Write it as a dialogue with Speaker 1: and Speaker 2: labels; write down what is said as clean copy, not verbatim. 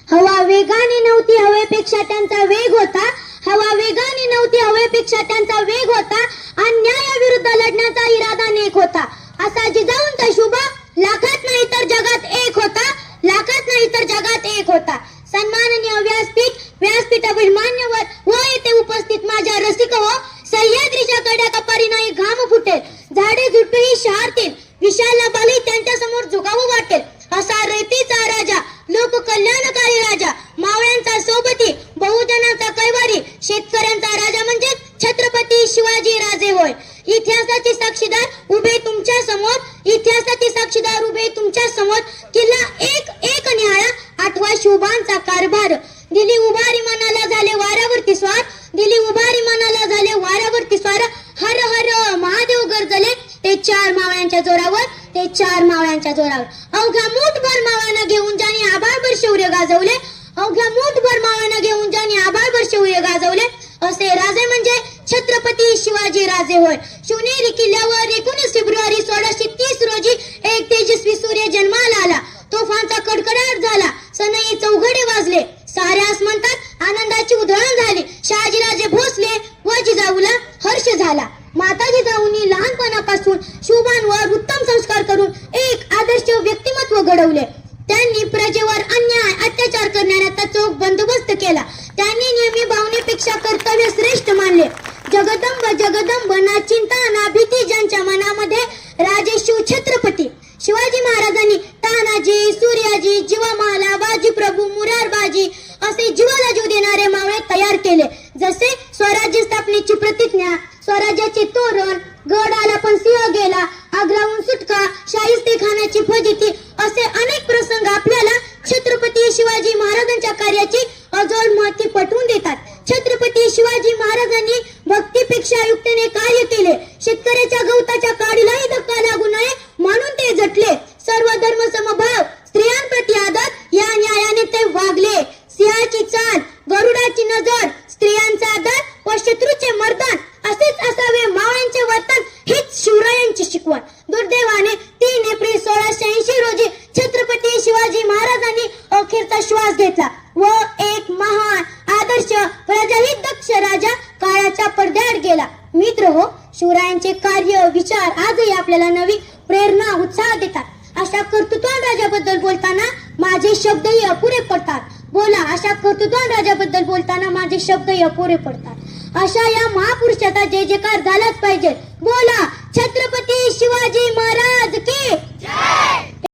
Speaker 1: हवा वेगाने नव्हती, हवेपेक्षा त्यांचा वेग होता. हवा वेगाने नव्हती, हवेपेक्षा त्यांचा वेग होता. अन्यायाविरुद्ध लढण्याचा इरादा नेक होता. असा जिजाऊंचा शुभ लाखात नाही तर जगात एक होता. लाखात नाही तर जगात एक होता. सन्माननीय व्यासपीठावरील मान्यवर व येथे उपस्थित माझ्या रसिक हो, सह्याद्रीच्या कड्या कपारी नाही घाम फुटेल, झाडे झुडपेही शहारतील, विशाल बाली त्यांच्या समोर झुकावं वाटेल. असा रयतेचा राजा, लोक कल्याणकारी राजा, मावळ्यांचा सोबती, बहुजनांचा कैवारी, शेतकऱ्यांचा राजा म्हणजे छत्रपती शिवाजी राजे होय. इतिहासाचे साक्षीदार उभे तुमच्या समोर, इतिहासाचे साक्षीदार उभे तुमच्या समोर. किल्ला एक एक निहाळा, आठवा शिवबांचा कारभार. दिली उभारी मनाला झाले वाऱ्यावरती स्वार, दिली उभारी मनाला झाले वाऱ्यावरती स्वार. हर हर महादेव गरजले ते चार मावळ्यांच्या जोरावर, ते चार मावळ्यांच्या जोरावर. अवघ्या मूठभर मावळ्यांना घेऊन ज्यांनी आभाळभर शौर्य गाजवले, अवघ्या मूठभर मावळ्यांना घेऊन ज्यांनी आभाळभर शौर्य गाजवले, असे राजे म्हणजे छत्रपती शिवाजी राजे होय. शिवनेरी किल्ल्यावर 19 फेब्रुवारी 1630 रोजी एक तेजस्वी सूर्य जन्माला आला. तोफांचा कडकडाट झाला, सनई चौघडे वाजले, साऱ्या आसमंतात आनंदाची उधळण झाली. शहाजीराजे भोसले व जिजाऊला हर्ष झाला. माता जिजाऊंनी लहानपणापासून शिवबांवर उत्तम संस्कार करून एक आदर्श व्यक्तिमत्व घडवले. त्यांनी प्रजेवर अन्याय अत्याचार करणाऱ्याचा चोख बंदोबस्त केला. त्यांनी नेहमी भावनेपेक्षा कर्तव्य श्रेष्ठ मानले. जगदंब जगदंब ना चिंता ना भीती ज्यांच्या मनामध्ये, राजे शिव छत्रपती शिवाजी महाराजांनी तानाजी, सूर्याजी, जीवामाला, बाजी प्रभू, मुरारबाजी असे जीवाला जीव देणारे मावळे तयार केले. जसे स्वराज्य स्थापनेची प्रतिज्ञा, स्वराज्याचे तोरण, गड आला पण सिंह गेला, आग्राहून सुटका, शाहिस्ते खानाची फजिती असे अनेक प्रसंग आपल्याला छत्रपती शिवाजी महाराजांच्या कार्याची अजोड महती पटवून देतात. छत्रपती शिवाजी महाराजांनी भक्तीपेक्षा युक्तीने कार्य केले. शेतकऱ्याच्या गवताच्या काडीलाही धक्का लागू नये म्हणून ते झटले. सर्व धर्म समभाव, स्त्रियांप्रती आदर या न्यायाने ते वागले. सिंहाची चाल, गरुडाची नजर, स्त्रियांचा आदर व शत्रूचे मर्दन असेच असावे मावळ्यांचे वर्तन, हीच शिवरायांची शिकवण. दुर्दैवाने 3 एप्रिल 1680 रोजी छत्रपती शिवाजी महाराजांनी अखेरचा श्वास घेतला व एक महान आदर्श प्रजाहित दक्ष राजा काळाच्या पडद्याआड गेला. मित्र हो, शिवरायांचे कार्य विचार आजही आपल्याला नवी प्रेरणा उत्साह देतात. अशा कर्तृत्वान राजाबद्दल बोलताना माझे शब्दही अपुरे पडतात. बोला, अशा कर्तृत्वान राजाबद्दल बोलताना माझे शब्दही अपुरे पडतात. अशा या महापुरुषाचा जय जयकार झालाच पाहिजे. बोला, छत्रपती शिवाजी महाराज